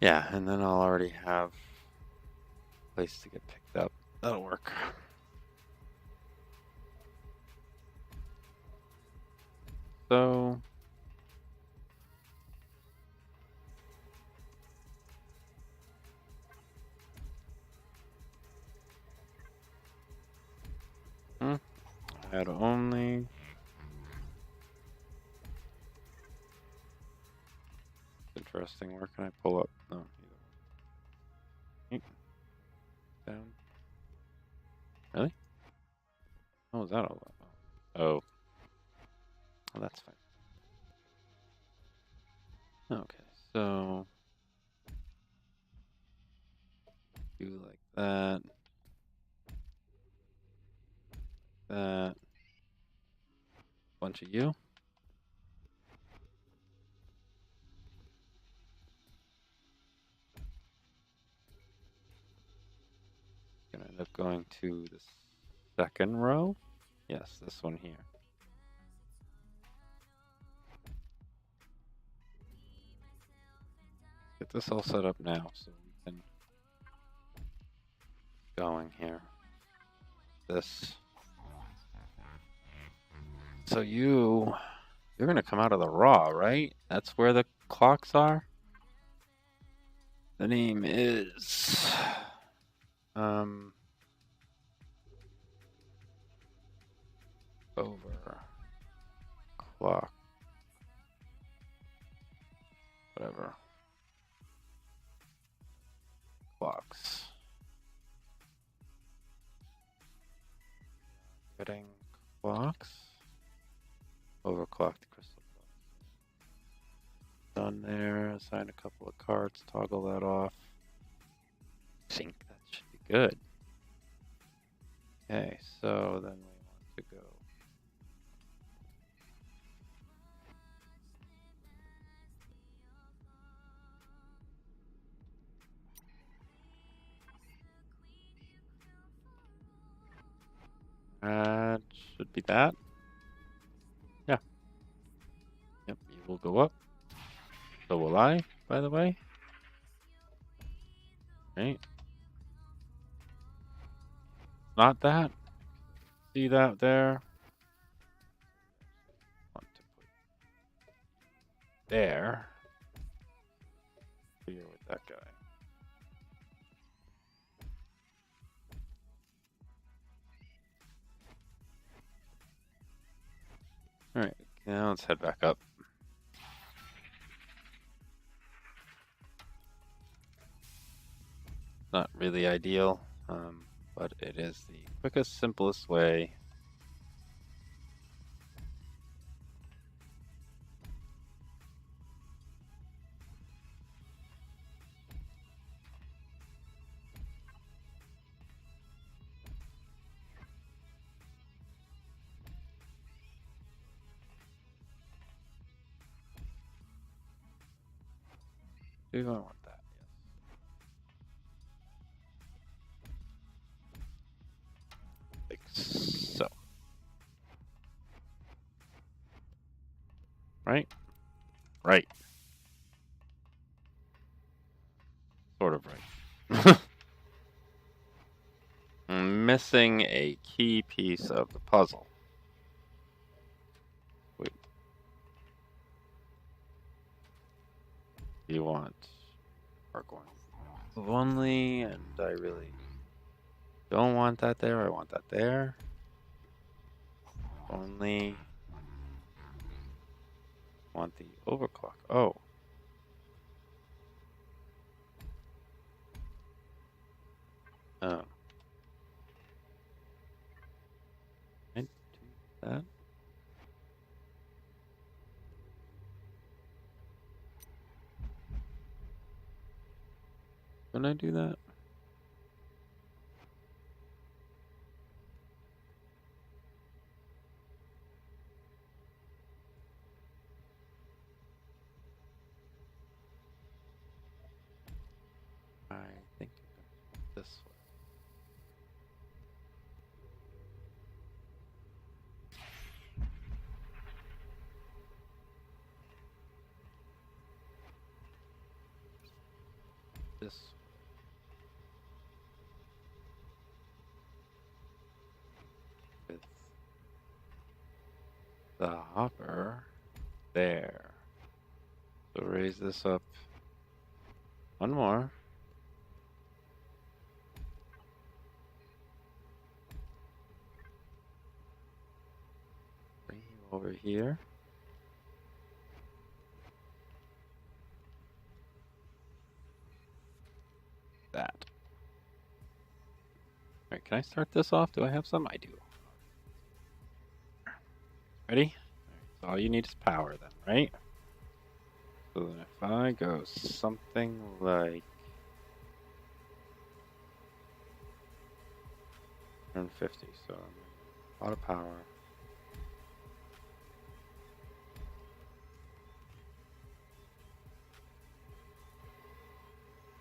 Yeah, and then I'll already have a place to get picked up. That'll work. So... Add only... Interesting. Where can I pull up? No, down. Really? Oh, is that all? Oh. Oh, that's fine. Okay, so do like that. That. Bunch of you. Gonna end up going to the second row. Yes, this one here. Get this all set up now so we can going here. This. So you're gonna come out of the raw, right? That's where the clocks are. The name is over clock, whatever. Clocks. Getting clocks. Overclocked crystal clocks. Done there. Assign a couple of cards. Toggle that off. I think that should be good. Okay, so then we want to go. That should be that. Yeah. Yep, you will go up. So will I, by the way. Right. Not that. See that there? Want to put there. Here with that guy. Alright, now let's head back up. Not really ideal, but it is the quickest, simplest way. Do I want that? Yes. Like so. Right? Right. Sort of right. I'm missing a key piece of the puzzle. Wait. You want Arc only, and I really don't want that there. I want that there. Only want the overclock. Oh. Oh. I do that. Can I do that? I think this way. This with the hopper there. So raise this up one more. Bring you over here. That. Alright, can I start this off? Do I have some? I do. Ready? So all you need is power then, right? So then if I go something like 150, so a lot of power.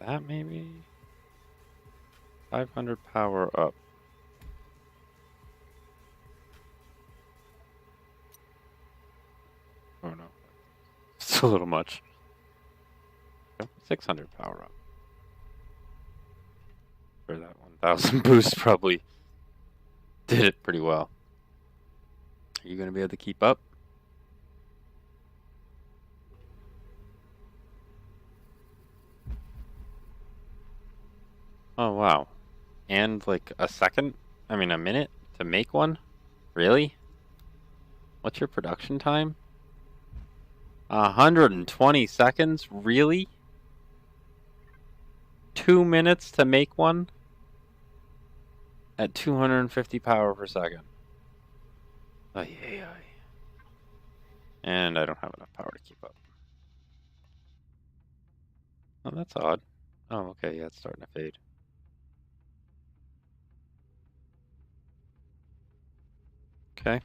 That maybe 500 power up. Oh no, it's a little much. 600 power up. For that 1000 boost probably did it pretty well. Are you going to be able to keep up? Oh wow. And like a minute to make one? Really? What's your production time? 120 seconds? Really? 2 minutes to make one? At 250 power per second. Ay, ay, ay. And I don't have enough power to keep up. Oh, that's odd. Oh, okay, yeah, it's starting to fade. Okay.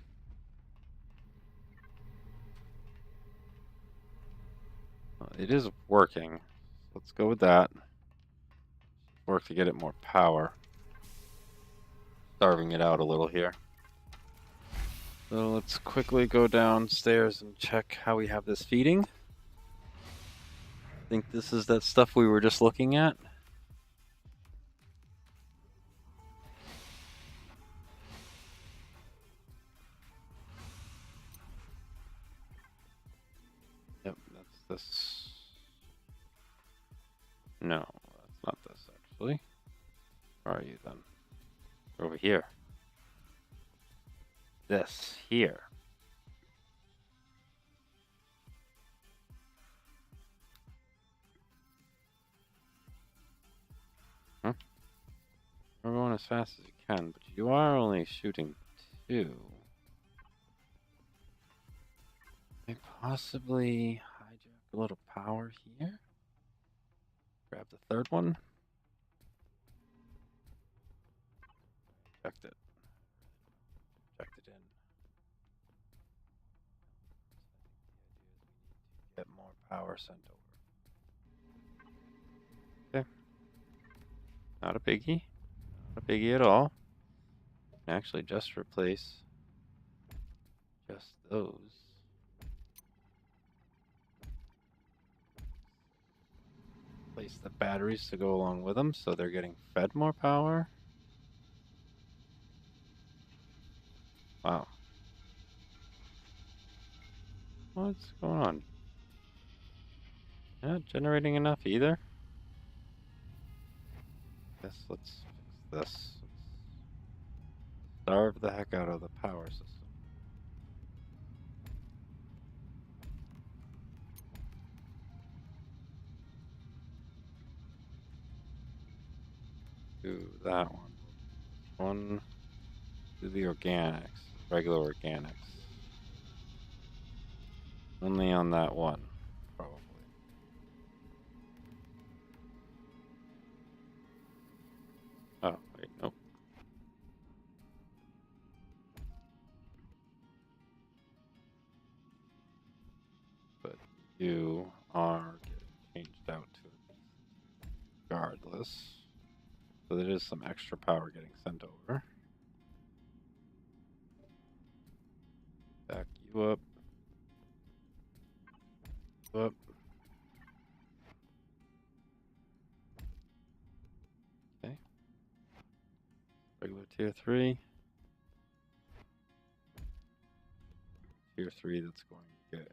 Well, it is working. Let's go with that. Work to get it more power. Starving it out a little here. So let's quickly go downstairs and check how we have this feeding. I think this is that stuff we were just looking at. Yep, that's this. No, that's not this actually. Where are you then? You're over here. This here. Huh? We're going as fast as you can, but you are only shooting 2. May possibly hijack a little power here. Grab the third one. Eject it. Eject it in. Get more power sent over. Not a biggie. Not a biggie at all. Actually, just replace just those. Place the batteries to go along with them so they're getting fed more power. Wow. What's going on? Not generating enough either. Guess let's fix this. Let's starve the heck out of the power system. Do that one. One. Do the organics. Regular organics. Only on that one, probably. Oh, wait, nope. But you are getting changed out to it regardless. So there is some extra power getting sent over. Back you up. Up. Okay. Regular tier 3. Tier 3 that's going to get...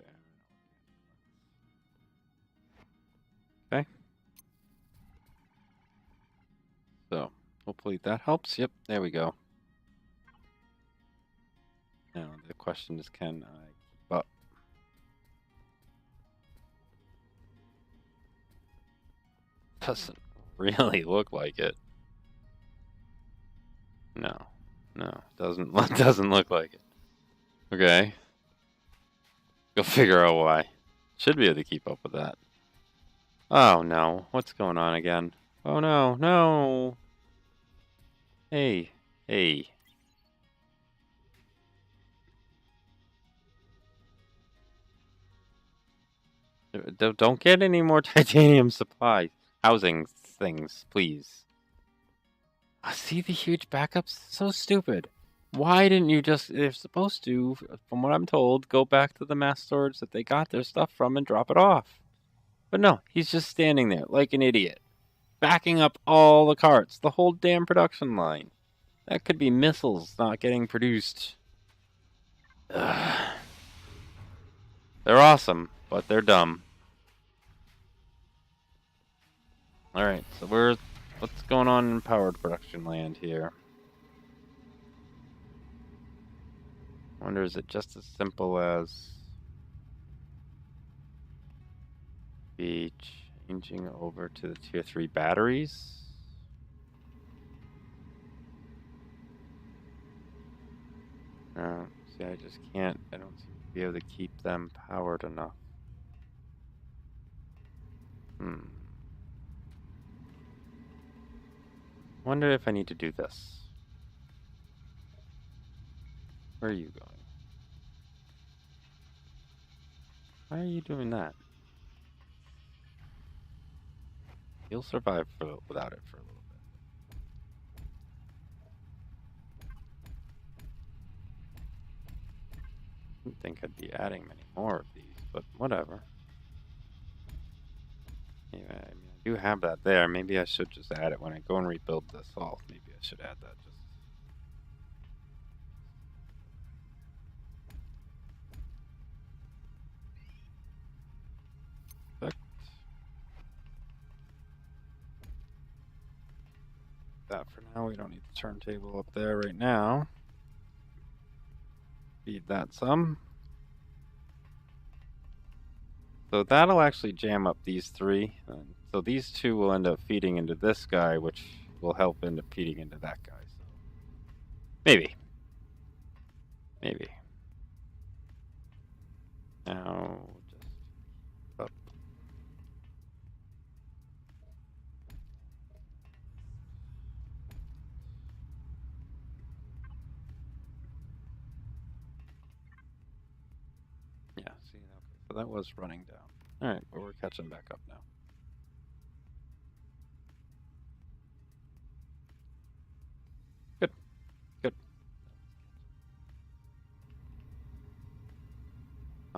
Okay. So, hopefully that helps. Yep, there we go. Now, the question is, can I keep up? Doesn't really look like it. No, doesn't look like it. Okay. Go figure out why. Should be able to keep up with that. Oh no, what's going on again? Oh no. Hey. Don't get any more titanium supply housing things, please. See the huge backups? So stupid. Why didn't you just, they're supposed to, from what I'm told, go back to the mass storage that they got their stuff from and drop it off. But no, he's just standing there like an idiot, backing up all the carts, the whole damn production line. That could be missiles not getting produced. Ugh. They're awesome, but they're dumb. Alright, so what's going on in powered production land here? I wonder, is it just as simple as be changing over to the tier 3 batteries? See, I just can't, I don't seem to be able to keep them powered enough. Wonder if I need to do this. Where are you going? Why are you doing that? You'll survive without it for a little bit. I didn't think I'd be adding many more of these, but whatever. Yeah, I mean, I do have that there. Maybe I should just add it when I go and rebuild this all. Maybe I should add that just... That for now. We don't need the turntable up there right now. Feed that some. So that'll actually jam up these three. So these two will end up feeding into this guy, which will help end up feeding into that guy. So maybe. Now just up. Yeah, see, okay. So that was running down. Alright, but we're catching back up now.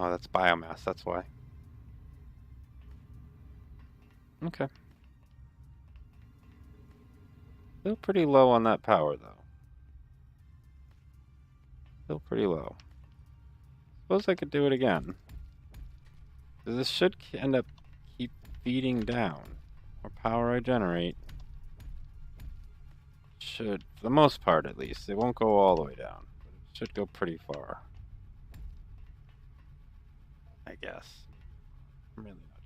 Oh, that's biomass, that's why. Okay. Still pretty low on that power, though. Still pretty low. Suppose I could do it again. This should end up keep feeding down. More power I generate should, for the most part at least, it won't go all the way down, but it should go pretty far. I guess. I'm really not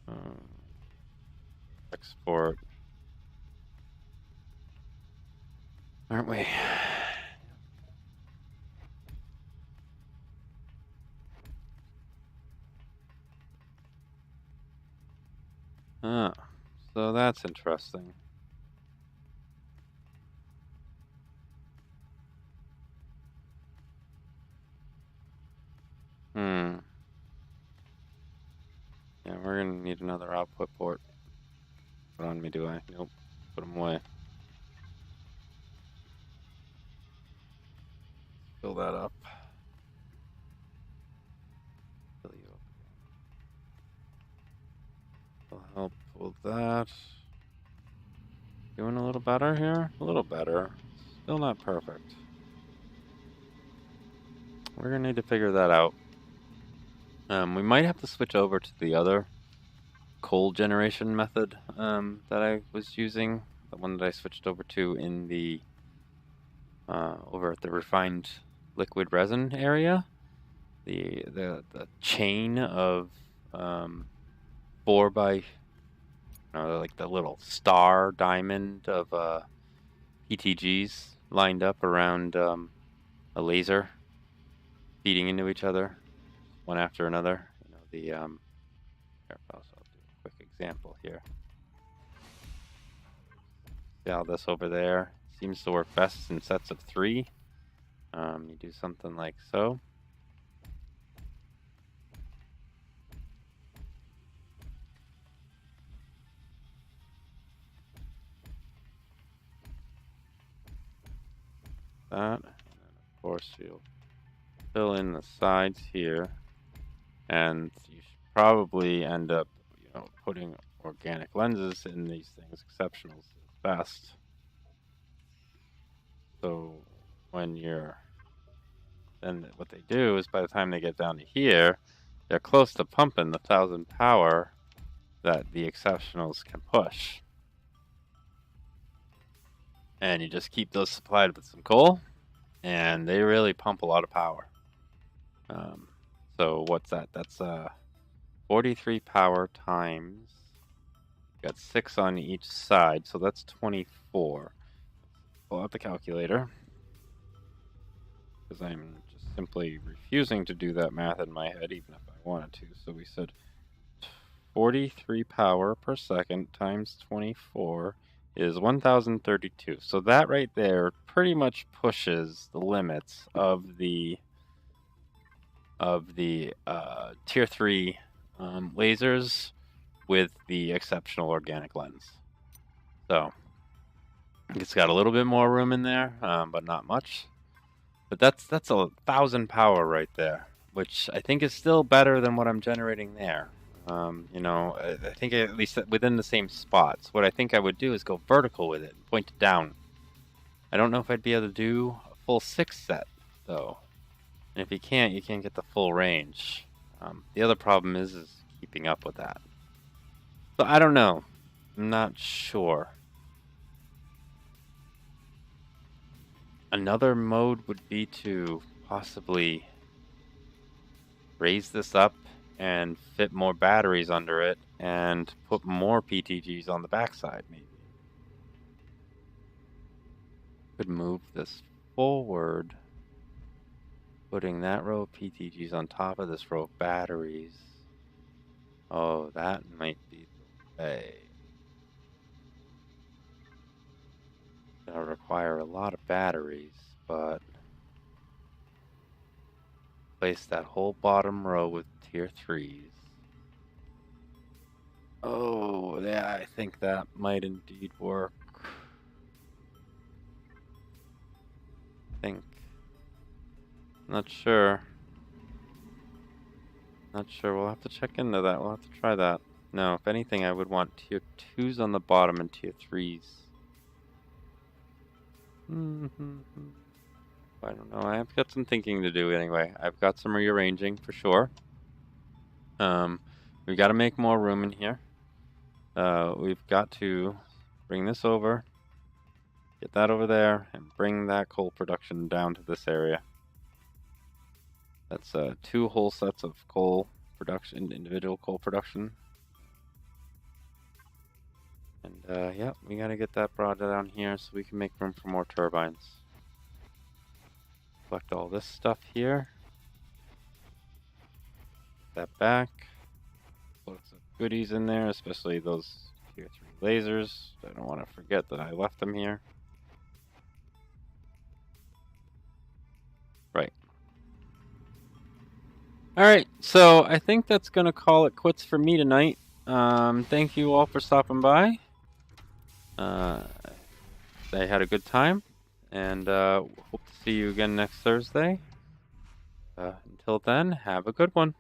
sure. Export. Aren't we? Ah, so that's interesting. Hmm. Yeah, we're gonna need another output port. Put on me, do I? Nope. Put them away. Fill that up. Fill you up. Will help with that. Doing a little better here? A little better. Still not perfect. We're gonna need to figure that out. We might have to switch over to the other coal generation method that I was using. The one that I switched over to in the over at the refined liquid resin area. The chain of 4x, like the little star diamond of PTGs lined up around a laser, feeding into each other, one after another. Here, I'll do a quick example here. See how this over there seems to work best in sets of 3. You do something like so. That, and then of course you'll fill in the sides here, and you should probably end up, putting organic lenses in these things. Exceptionals is best. So when then what they do is by the time they get down to here, they're close to pumping the 1,000 power that the exceptionals can push. And you just keep those supplied with some coal, and they really pump a lot of power. So what's that? That's 43 power times, got 6 on each side, so that's 24. Pull out the calculator, because I'm just simply refusing to do that math in my head, even if I wanted to. So we said 43 power per second times 24 is 1,032. So that right there pretty much pushes the limits of the tier 3 lasers with the exceptional organic lens. So it's got a little bit more room in there, but not much. But that's 1,000 power right there, which I think is still better than what I'm generating there. I think at least within the same spots. What I think I would do is go vertical with it, and point it down. I don't know if I'd be able to do a full 6 set, though. And if you can't get the full range. The other problem is keeping up with that. So I don't know. I'm not sure. Another mode would be to possibly raise this up and fit more batteries under it and put more PTGs on the backside, maybe. Could move this forward, putting that row of PTGs on top of this row of batteries. Oh, that might be the way. It'll require a lot of batteries, but place that whole bottom row with tier 3s. Oh, yeah, I think that might indeed work. think. Not sure. Not sure. We'll have to check into that. We'll have to try that. No, if anything, I would want tier 2s on the bottom and tier 3s. I don't know. I've got some thinking to do anyway. I've got some rearranging for sure. We've got to make more room in here. We've got to bring this over, get that over there, and bring that coal production down to this area. That's 2 whole sets of coal production, individual coal production. And yeah, we got to get that brought down here so we can make room for more turbines. Collect all this stuff here. That back. Lots of goodies in there, especially those tier 3 lasers. I don't want to forget that I left them here. Right. Alright, so I think that's going to call it quits for me tonight. Thank you all for stopping by. I had a good time, and hope to see you again next Thursday. Until then, have a good one.